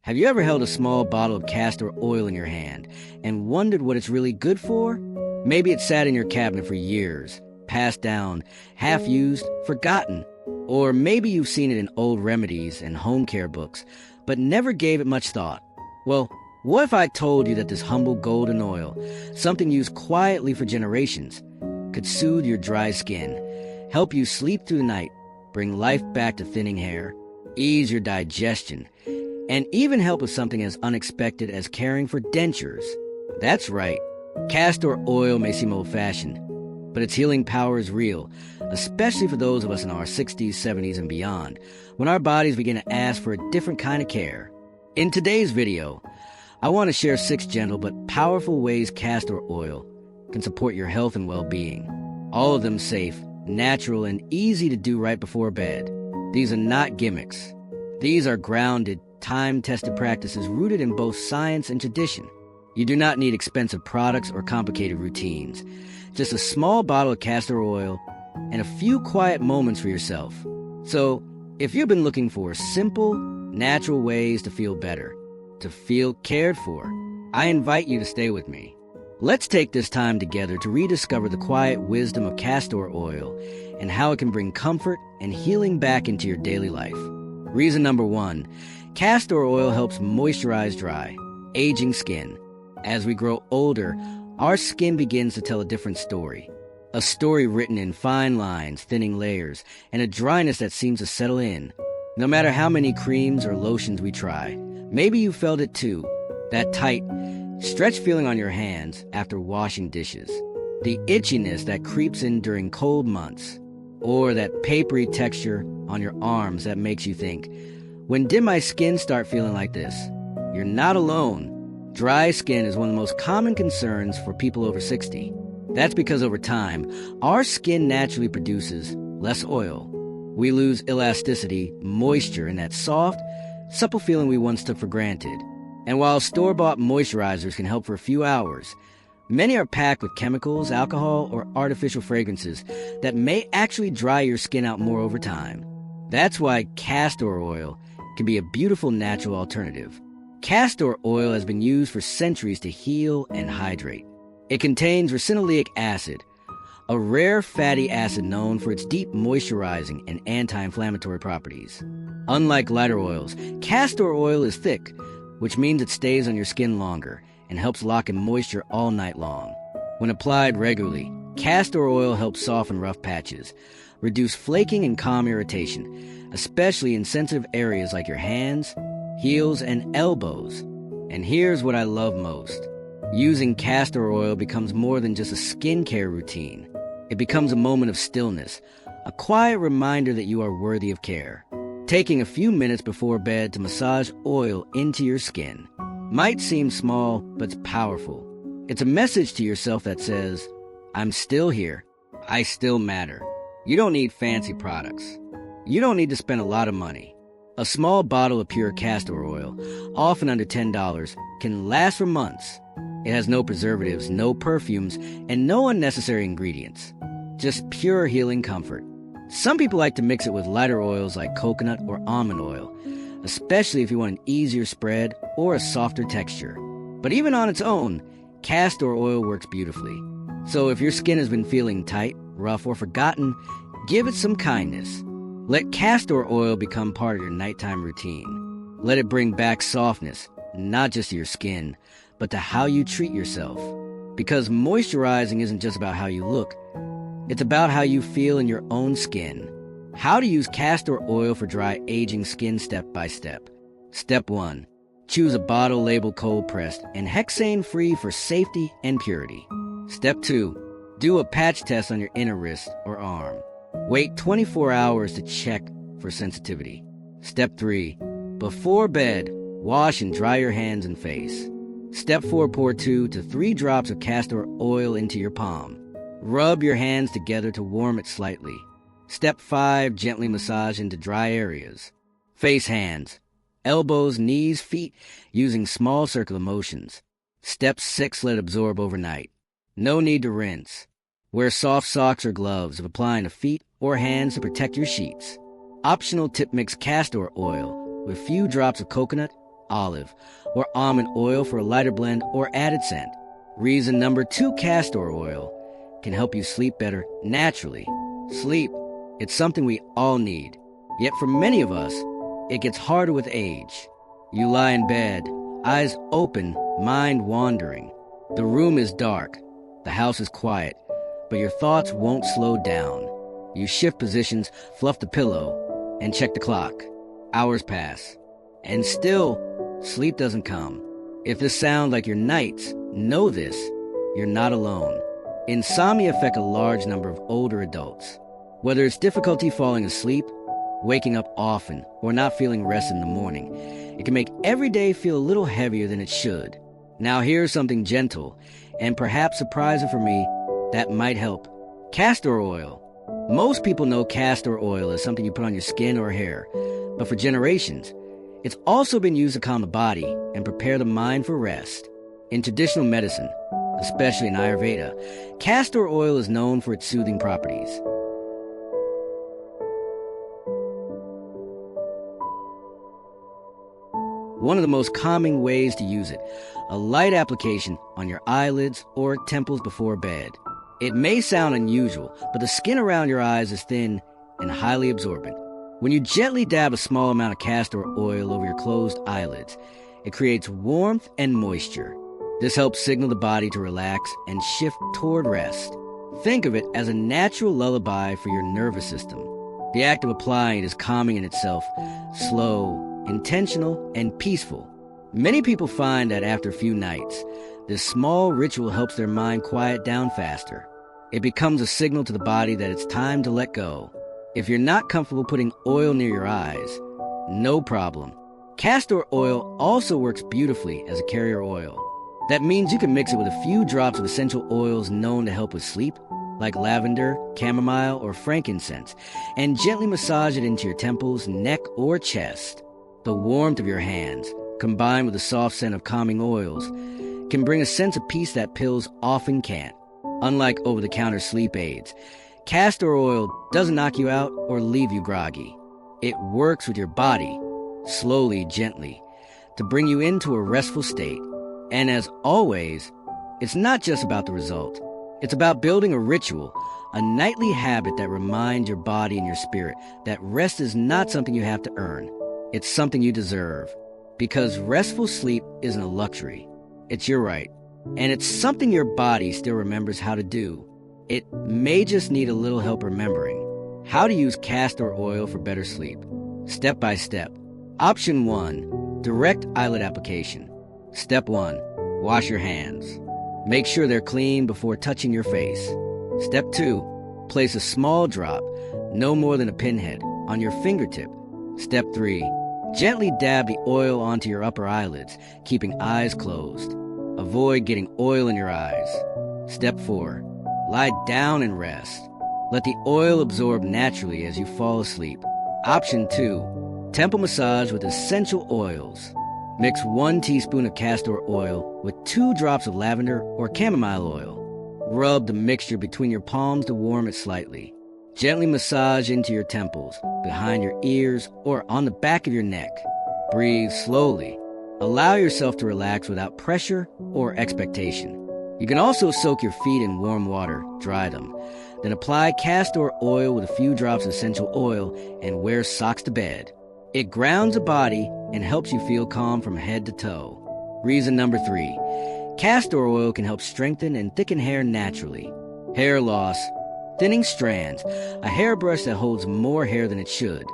Have you ever held a small bottle of castor oil in your hand and wondered what it's really good for? Maybe it sat in your cabinet for years, passed down, half-used, forgotten. Or maybe you've seen it in old remedies and home care books, but never gave it much thought. Well, what if I told you that this humble golden oil, something used quietly for generations, could soothe your dry skin, help you sleep through the night, bring life back to thinning hair, ease your digestion, and even help with something as unexpected as caring for dentures? That's right. Castor oil may seem old-fashioned, but its healing power is real, especially for those of us in our 60s, 70s, and beyond, when our bodies begin to ask for a different kind of care. In today's video, I want to share 6 gentle but powerful ways castor oil can support your health and well-being. All of them safe, natural, and easy to do right before bed. These are not gimmicks. These are grounded, time-tested practices rooted in both science and tradition. You do not need expensive products or complicated routines. Just a small bottle of castor oil and a few quiet moments for yourself. So, if you've been looking for simple, natural ways to feel better, to feel cared for, I invite you to stay with me. Let's take this time together to rediscover the quiet wisdom of castor oil and how it can bring comfort and healing back into your daily life. Reason number 1, castor oil helps moisturize dry, aging skin. As we grow older, our skin begins to tell a different story. A story written in fine lines, thinning layers, and a dryness that seems to settle in. No matter how many creams or lotions we try, maybe you felt it too. That tight, stretched feeling on your hands after washing dishes. The itchiness that creeps in during cold months. Or that papery texture on your arms that makes you think, when did my skin start feeling like this? You're not alone. Dry skin is one of the most common concerns for people over 60. That's because over time, our skin naturally produces less oil. We lose elasticity, moisture, and that soft, supple feeling we once took for granted. And while store-bought moisturizers can help for a few hours, many are packed with chemicals, alcohol, or artificial fragrances that may actually dry your skin out more over time. That's why castor oil can be a beautiful natural alternative. Castor oil has been used for centuries to heal and hydrate. It contains ricinoleic acid, a rare fatty acid known for its deep moisturizing and anti-inflammatory properties. Unlike lighter oils, castor oil is thick, which means it stays on your skin longer and helps lock in moisture all night long. When applied regularly, castor oil helps soften rough patches, reduce flaking and calm irritation, especially in sensitive areas like your hands, heels, and elbows. And here's what I love most. Using castor oil becomes more than just a skincare routine. It becomes a moment of stillness, a quiet reminder that you are worthy of care. Taking a few minutes before bed to massage oil into your skin might seem small, but it's powerful. It's a message to yourself that says, I'm still here. I still matter. You don't need fancy products. You don't need to spend a lot of money. A small bottle of pure castor oil, often under $10, can last for months. It has no preservatives, no perfumes, and no unnecessary ingredients. Just pure healing comfort. Some people like to mix it with lighter oils like coconut or almond oil, especially if you want an easier spread or a softer texture. But even on its own, castor oil works beautifully. So if your skin has been feeling tight, rough, or forgotten, give it some kindness. Let castor oil become part of your nighttime routine. Let it bring back softness, not just to your skin, but to how you treat yourself. Because moisturizing isn't just about how you look. It's about how you feel in your own skin. How to use castor oil for dry, aging skin step by step. Step 1. Choose a bottle labeled cold pressed and hexane-free for safety and purity. Step 2. Do a patch test on your inner wrist or arm. Wait 24 hours to check for sensitivity. Step 3. Before bed, wash and dry your hands and face. Step 4. Pour 2 to 3 drops of castor oil into your palm. Rub your hands together to warm it slightly. Step 5. Gently massage into dry areas. Face hands, elbows, knees, feet, using small circular motions. Step 6. Let absorb overnight. No need to rinse. Wear soft socks or gloves if applying to feet or hands to protect your sheets. Optional tip: mix castor oil with few drops of coconut, olive, or almond oil for a lighter blend or added scent. Reason number 2, castor oil can help you sleep better naturally. Sleep, it's something we all need. Yet for many of us, it gets harder with age. You lie in bed, eyes open, mind wandering. The room is dark, the house is quiet, but your thoughts won't slow down. You shift positions, fluff the pillow, and check the clock. Hours pass, and still, sleep doesn't come. If this sounds like your nights, know this, you're not alone. Insomnia affects a large number of older adults. Whether it's difficulty falling asleep, waking up often, or not feeling rest in the morning, it can make every day feel a little heavier than it should. Now here's something gentle, and perhaps surprising for me, that might help. Castor oil. Most people know castor oil as something you put on your skin or hair, but for generations, it's also been used to calm the body and prepare the mind for rest. In traditional medicine, especially in Ayurveda, castor oil is known for its soothing properties. One of the most common ways to use it, a light application on your eyelids or temples before bed. It may sound unusual, but the skin around your eyes is thin and highly absorbent. When you gently dab a small amount of castor oil over your closed eyelids, it creates warmth and moisture. This helps signal the body to relax and shift toward rest. Think of it as a natural lullaby for your nervous system. The act of applying it is calming in itself, slow, intentional, and peaceful. Many people find that after a few nights, this small ritual helps their mind quiet down faster. It becomes a signal to the body that it's time to let go. If you're not comfortable putting oil near your eyes, no problem. Castor oil also works beautifully as a carrier oil. That means you can mix it with a few drops of essential oils known to help with sleep, like lavender, chamomile, or frankincense, and gently massage it into your temples, neck, or chest. The warmth of your hands, combined with the soft scent of calming oils, can bring a sense of peace that pills often can't. Unlike over-the-counter sleep aids, castor oil doesn't knock you out or leave you groggy. It works with your body, slowly, gently, to bring you into a restful state. And as always, it's not just about the result. It's about building a ritual, a nightly habit that reminds your body and your spirit that rest is not something you have to earn. It's something you deserve. Because restful sleep isn't a luxury. It's your right. And it's something your body still remembers how to do. It may just need a little help remembering how to use castor oil for better sleep. Step by step. Option 1, direct eyelid application. Step 1, wash your hands. Make sure they're clean before touching your face. Step 2, place a small drop, no more than a pinhead, on your fingertip. Step 3, gently dab the oil onto your upper eyelids, keeping eyes closed. Avoid getting oil in your eyes. Step 4, lie down and rest. Let the oil absorb naturally as you fall asleep. Option 2, temple massage with essential oils. Mix 1 teaspoon of castor oil with 2 drops of lavender or chamomile oil. Rub the mixture between your palms to warm it slightly. Gently massage into your temples, behind your ears, or on the back of your neck. Breathe slowly. Allow yourself to relax without pressure or expectation. You can also soak your feet in warm water, dry them. Then apply castor oil with a few drops of essential oil and wear socks to bed. It grounds the body and helps you feel calm from head to toe. Reason number 3, castor oil can help strengthen and thicken hair naturally. Hair loss, thinning strands, a hairbrush that holds more hair than it should.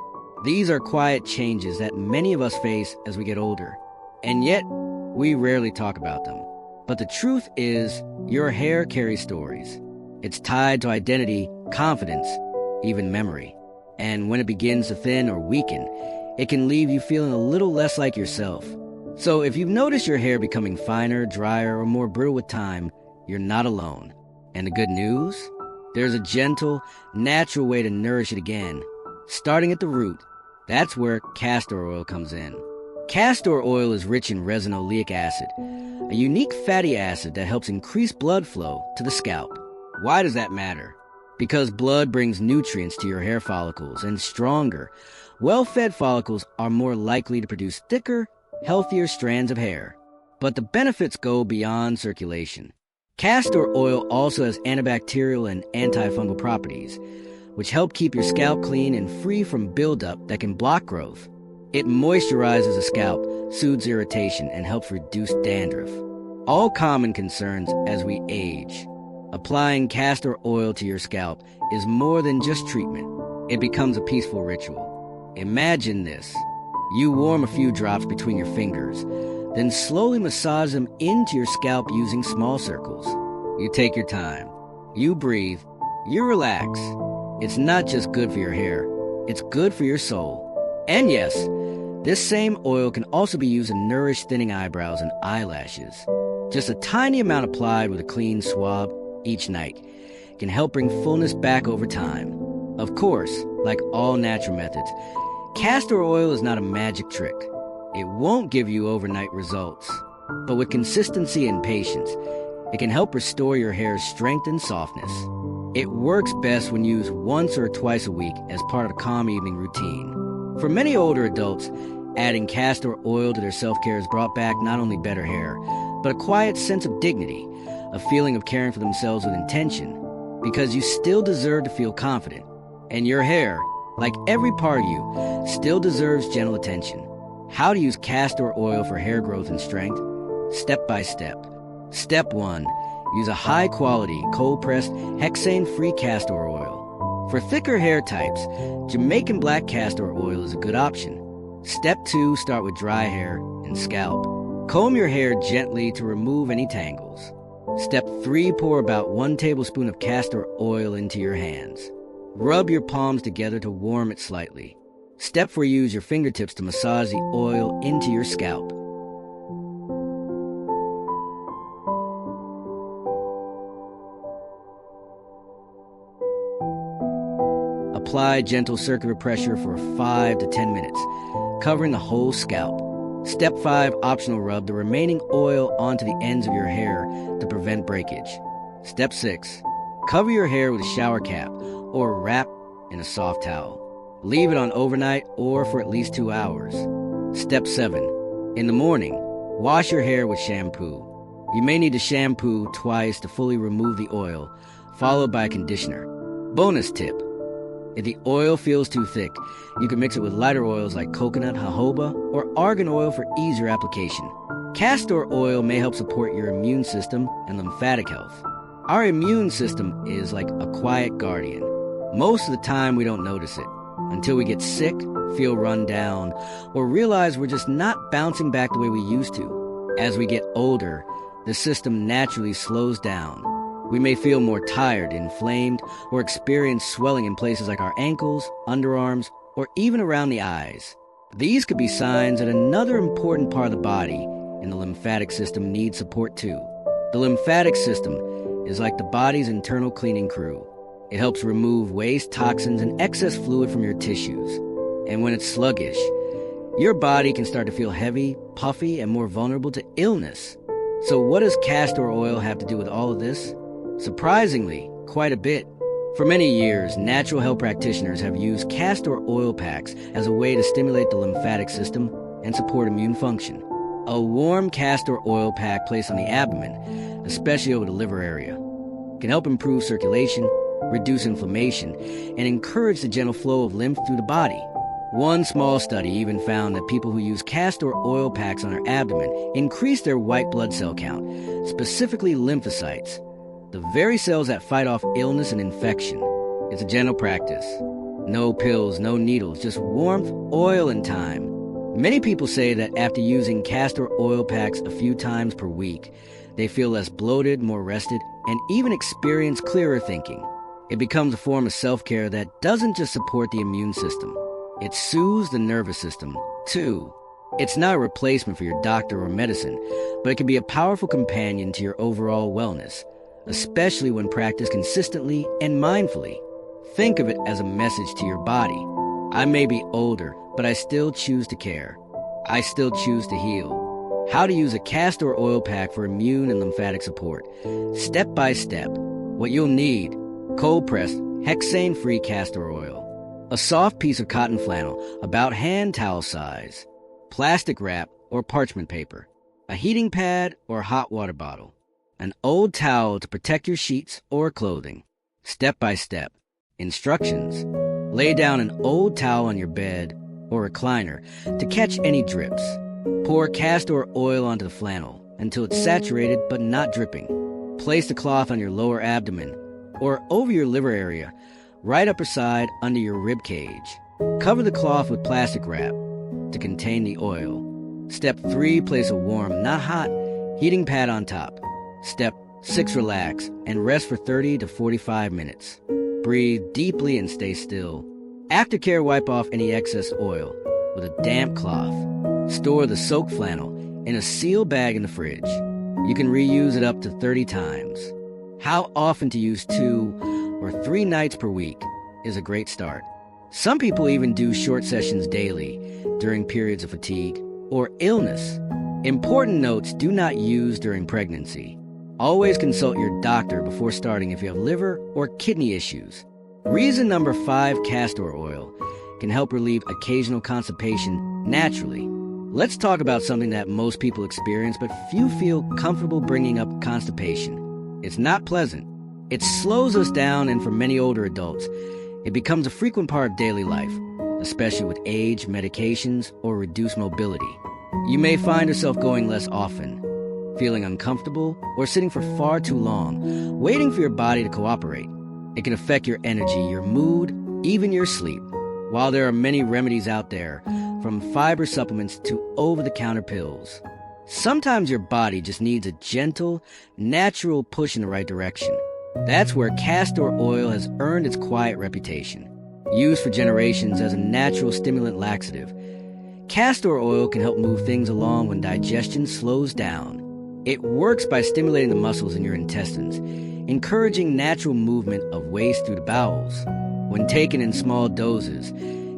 These are quiet changes that many of us face as we get older. And yet, we rarely talk about them. But the truth is, your hair carries stories. It's tied to identity, confidence, even memory. And when it begins to thin or weaken, it can leave you feeling a little less like yourself. So if you've noticed your hair becoming finer, drier, or more brittle with time, you're not alone. And the good news? There's a gentle, natural way to nourish it again. Starting at the root, that's where castor oil comes in. Castor oil is rich in resinoleic acid, a unique fatty acid that helps increase blood flow to the scalp. Why does that matter? Because blood brings nutrients to your hair follicles, and stronger, well-fed follicles are more likely to produce thicker, healthier strands of hair. But the benefits go beyond circulation. Castor oil also has antibacterial and antifungal properties, which help keep your scalp clean and free from buildup that can block growth. It moisturizes the scalp, soothes irritation, and helps reduce dandruff. All common concerns as we age. Applying castor oil to your scalp is more than just treatment. It becomes a peaceful ritual. Imagine this. You warm a few drops between your fingers, then slowly massage them into your scalp using small circles. You take your time. You breathe. You relax. It's not just good for your hair. It's good for your soul. And yes, this same oil can also be used to nourish thinning eyebrows and eyelashes. Just a tiny amount applied with a clean swab each night can help bring fullness back over time. Of course, like all natural methods, castor oil is not a magic trick. It won't give you overnight results, but with consistency and patience, it can help restore your hair's strength and softness. It works best when used once or twice a week as part of a calm evening routine. For many older adults, adding castor oil to their self-care has brought back not only better hair, but a quiet sense of dignity, a feeling of caring for themselves with intention, because you still deserve to feel confident. And your hair, like every part of you, still deserves gentle attention. How to use castor oil for hair growth and strength? Step by step. Step 1. Use a high-quality, cold-pressed, hexane-free castor oil. For thicker hair types, Jamaican black castor oil is a good option. Step 2. Start with dry hair and scalp. Comb your hair gently to remove any tangles. Step 3. Pour about 1 tablespoon of castor oil into your hands. Rub your palms together to warm it slightly. Step 4. Use your fingertips to massage the oil into your scalp. Apply gentle circular pressure for 5 to 10 minutes, covering the whole scalp. Step 5. Optional, rub the remaining oil onto the ends of your hair to prevent breakage. Step 6. Cover your hair with a shower cap or wrap in a soft towel. Leave it on overnight or for at least 2 hours. Step 7. In the morning, wash your hair with shampoo. You may need to shampoo twice to fully remove the oil, followed by a conditioner. Bonus tip. If the oil feels too thick, you can mix it with lighter oils like coconut, jojoba, or argan oil for easier application. Castor oil may help support your immune system and lymphatic health. Our immune system is like a quiet guardian. Most of the time we don't notice it until we get sick, feel run down, or realize we're just not bouncing back the way we used to. As we get older, the system naturally slows down. We may feel more tired, inflamed, or experience swelling in places like our ankles, underarms, or even around the eyes. These could be signs that another important part of the body in the lymphatic system needs support too. The lymphatic system is like the body's internal cleaning crew. It helps remove waste, toxins, and excess fluid from your tissues. And when it's sluggish, your body can start to feel heavy, puffy, and more vulnerable to illness. So what does castor oil have to do with all of this? Surprisingly, quite a bit. For many years, natural health practitioners have used castor oil packs as a way to stimulate the lymphatic system and support immune function. A warm castor oil pack placed on the abdomen, especially over the liver area, can help improve circulation, reduce inflammation, and encourage the gentle flow of lymph through the body. One small study even found that people who use castor oil packs on their abdomen increased their white blood cell count, specifically lymphocytes, the very cells that fight off illness and infection. It's a gentle practice. No pills, no needles, just warmth, oil, and time. Many people say that after using castor oil packs a few times per week, they feel less bloated, more rested, and even experience clearer thinking. It becomes a form of self-care that doesn't just support the immune system. It soothes the nervous system, too. It's not a replacement for your doctor or medicine, but it can be a powerful companion to your overall wellness, especially when practiced consistently and mindfully. Think of it as a message to your body. I may be older, but I still choose to care. I still choose to heal. How to use a castor oil pack for immune and lymphatic support. Step by step. What you'll need: cold-pressed, hexane-free castor oil, a soft piece of cotton flannel about hand towel size, plastic wrap or parchment paper, a heating pad or hot water bottle, an old towel to protect your sheets or clothing. Step by step. Instructions. Lay down an old towel on your bed or recliner to catch any drips. Pour castor oil onto the flannel until it's saturated but not dripping. Place the cloth on your lower abdomen or over your liver area, right upper side under your rib cage. Cover the cloth with plastic wrap to contain the oil. Step 3, place a warm, not hot, heating pad on top. Step 6, relax and rest for 30 to 45 minutes. Breathe deeply and stay still. Aftercare, wipe off any excess oil with a damp cloth. Store the soaked flannel in a sealed bag in the fridge. You can reuse it up to 30 times. How often to use 2 or 3 nights per week is a great start. Some people even do short sessions daily during periods of fatigue or illness. Important notes: do not use during pregnancy. Always consult your doctor before starting if you have liver or kidney issues. Reason number 5, castor oil can help relieve occasional constipation naturally. Let's talk about something that most people experience but few feel comfortable bringing up: constipation. It's not pleasant. It slows us down, and for many older adults, it becomes a frequent part of daily life, especially with age, medications, or reduced mobility. You may find yourself going less often, feeling uncomfortable, or sitting for far too long, waiting for your body to cooperate. It can affect your energy, your mood, even your sleep. While there are many remedies out there, from fiber supplements to over-the-counter pills, sometimes your body just needs a gentle, natural push in the right direction. That's where castor oil has earned its quiet reputation. Used for generations as a natural stimulant laxative, castor oil can help move things along when digestion slows down. It works by stimulating the muscles in your intestines, encouraging natural movement of waste through the bowels. When taken in small doses,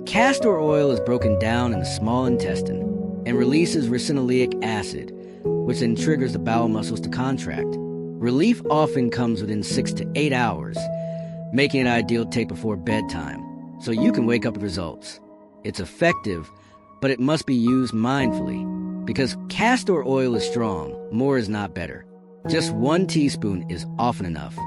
castor oil is broken down in the small intestine and releases ricinoleic acid, which then triggers the bowel muscles to contract. Relief often comes within 6 to 8 hours, making it ideal to take before bedtime, so you can wake up with results. It's effective, but it must be used mindfully. Because castor oil is strong, more is not better. Just 1 teaspoon is often enough.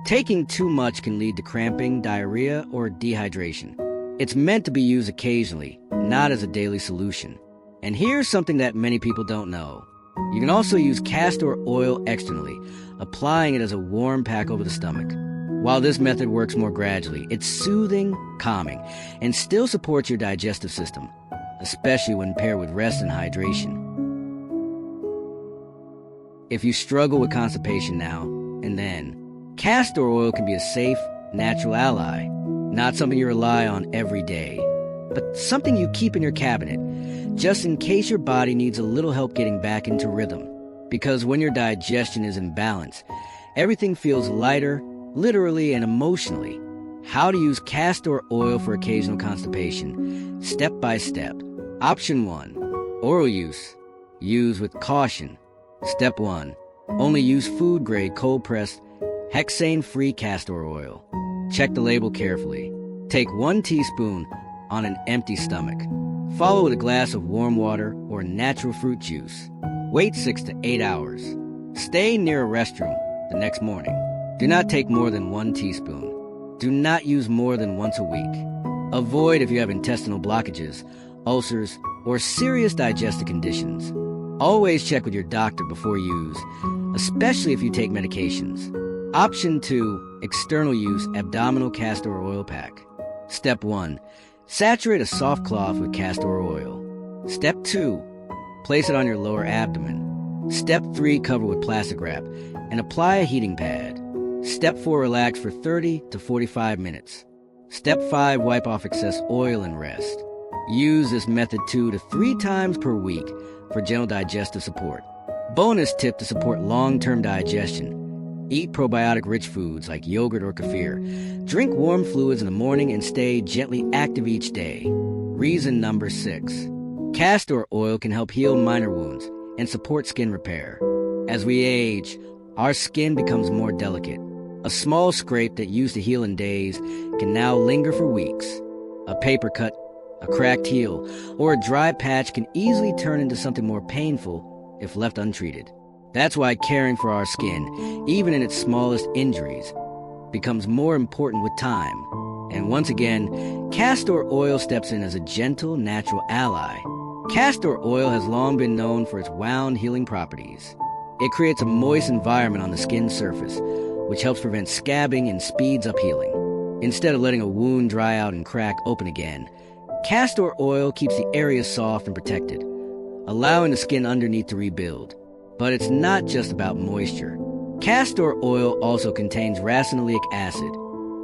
Taking too much can lead to cramping, diarrhea, or dehydration. It's meant to be used occasionally, not as a daily solution. And here's something that many people don't know. You can also use castor oil externally, applying it as a warm pack over the stomach. While this method works more gradually, it's soothing, calming, and still supports your digestive system, especially when paired with rest and hydration. If you struggle with constipation now and then, castor oil can be a safe, natural ally. Not something you rely on every day, but something you keep in your cabinet, just in case your body needs a little help getting back into rhythm. Because when your digestion is in balance, everything feels lighter, literally and emotionally. How to use castor oil for occasional constipation, step by step. Option 1, oral use. Use with caution. Step 1, only use food-grade, cold-pressed, hexane-free castor oil. Check the label carefully. Take 1 teaspoon on an empty stomach. Follow with a glass of warm water or natural fruit juice. Wait 6 to 8 hours. Stay near a restroom the next morning. Do not take more than 1 teaspoon. Do not use more than once a week. Avoid if you have intestinal blockages, ulcers, or serious digestive conditions. Always check with your doctor before use, especially if you take medications. Option 2, external use abdominal castor oil pack. Step 1, saturate a soft cloth with castor oil. Step 2, place it on your lower abdomen. Step 3, cover with plastic wrap and apply a heating pad. Step 4, relax for 30 to 45 minutes. Step 5, wipe off excess oil and rest. Use this method 2 to 3 times per week for gentle digestive support. Bonus tip to support long-term digestion: eat probiotic-rich foods like yogurt or kefir. Drink warm fluids in the morning and stay gently active each day. Reason number 6. Castor oil can help heal minor wounds and support skin repair. As we age, our skin becomes more delicate. A small scrape that used to heal in days can now linger for weeks. A paper cut a cracked heel, or a dry patch can easily turn into something more painful if left untreated. That's why caring for our skin, even in its smallest injuries, becomes more important with time. And once again, castor oil steps in as a gentle, natural ally. Castor oil has long been known for its wound healing properties. It creates a moist environment on the skin's surface, which helps prevent scabbing and speeds up healing. Instead of letting a wound dry out and crack open again, castor oil keeps the area soft and protected, allowing the skin underneath to rebuild. But it's not just about moisture. Castor oil also contains racinoleic acid,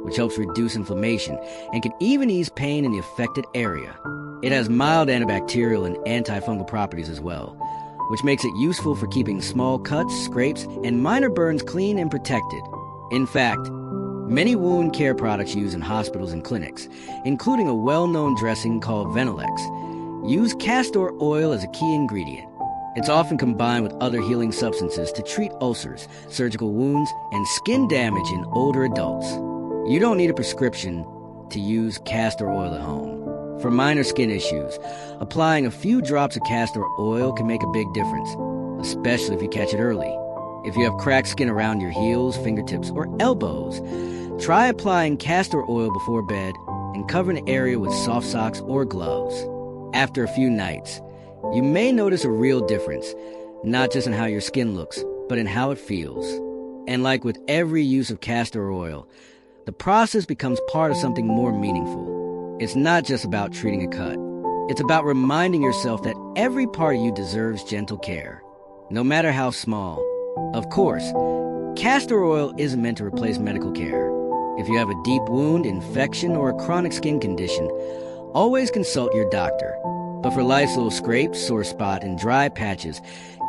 which helps reduce inflammation and can even ease pain in the affected area. It has mild antibacterial and antifungal properties as well, which makes it useful for keeping small cuts, scrapes, and minor burns clean and protected. In fact, many wound care products used in hospitals and clinics, including a well-known dressing called Venolex, use castor oil as a key ingredient. It's often combined with other healing substances to treat ulcers, surgical wounds, and skin damage in older adults. You don't need a prescription to use castor oil at home. For minor skin issues, applying a few drops of castor oil can make a big difference, especially if you catch it early. If you have cracked skin around your heels, fingertips, or elbows, try applying castor oil before bed and cover the area with soft socks or gloves. After a few nights, you may notice a real difference, not just in how your skin looks, but in how it feels. And like with every use of castor oil, the process becomes part of something more meaningful. It's not just about treating a cut. It's about reminding yourself that every part of you deserves gentle care, no matter how small. Of course, castor oil isn't meant to replace medical care. If you have a deep wound, infection, or a chronic skin condition, always consult your doctor. But for life's little scrapes, sore spot, and dry patches,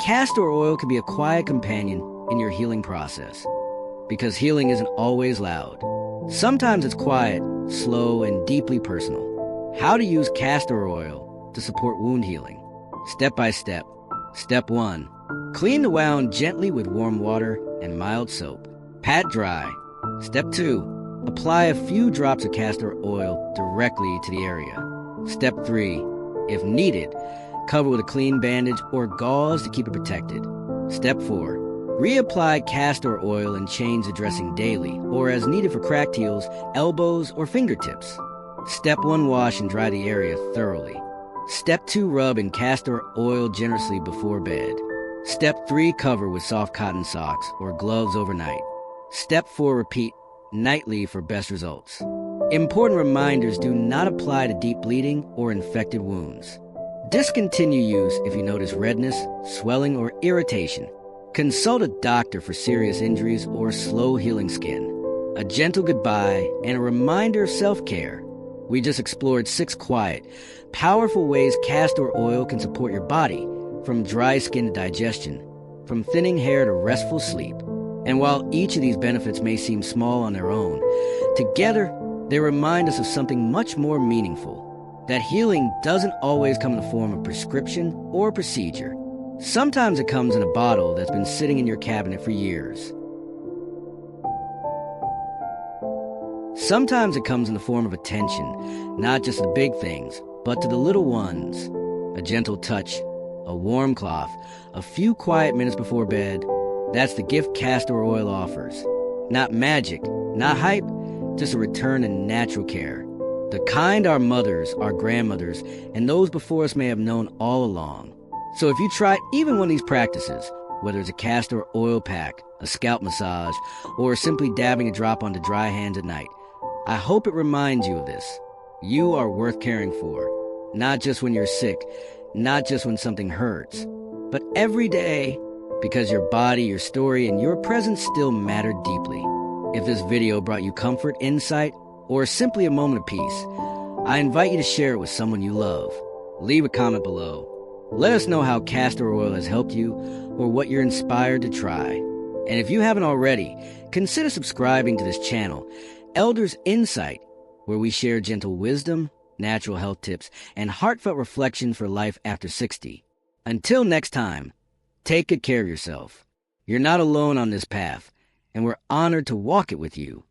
castor oil can be a quiet companion in your healing process. Because healing isn't always loud. Sometimes it's quiet, slow, and deeply personal. How to use castor oil to support wound healing. Step by step. Step 1. Clean the wound gently with warm water and mild soap. Pat dry. Step 2. Apply a few drops of castor oil directly to the area. Step 3. If needed, cover with a clean bandage or gauze to keep it protected. Step 4. Reapply castor oil and change the dressing daily, or as needed for cracked heels, elbows, or fingertips. Step 1. Wash and dry the area thoroughly. Step 2. Rub in castor oil generously before bed. Step 3. Cover with soft cotton socks or gloves overnight. Step 4. Repeat nightly for best results. Important reminders: do not apply to deep bleeding or infected wounds. Discontinue use if you notice redness, swelling, or irritation. Consult a doctor for serious injuries or slow healing skin. A gentle goodbye and a reminder of self-care. We just explored 6 quiet, powerful ways castor oil can support your body, from dry skin to digestion, from thinning hair to restful sleep. And while each of these benefits may seem small on their own, together they remind us of something much more meaningful. That healing doesn't always come in the form of prescription or procedure. Sometimes it comes in a bottle that's been sitting in your cabinet for years. Sometimes it comes in the form of attention, not just to the big things, but to the little ones. A gentle touch, a warm cloth, a few quiet minutes before bed. That's the gift castor oil offers. Not magic, not hype, just a return to natural care. The kind our mothers, our grandmothers, and those before us may have known all along. So if you try even one of these practices, whether it's a castor oil pack, a scalp massage, or simply dabbing a drop onto dry hands at night, I hope it reminds you of this. You are worth caring for. Not just when you're sick, not just when something hurts, but every day, because your body, your story, and your presence still matter deeply. If this video brought you comfort, insight, or simply a moment of peace, I invite you to share it with someone you love. Leave a comment below. Let us know how castor oil has helped you or what you're inspired to try. And if you haven't already, consider subscribing to this channel, Elders Insight, where we share gentle wisdom, natural health tips, and heartfelt reflection for life after 60. Until next time, take good care of yourself. You're not alone on this path, and we're honored to walk it with you.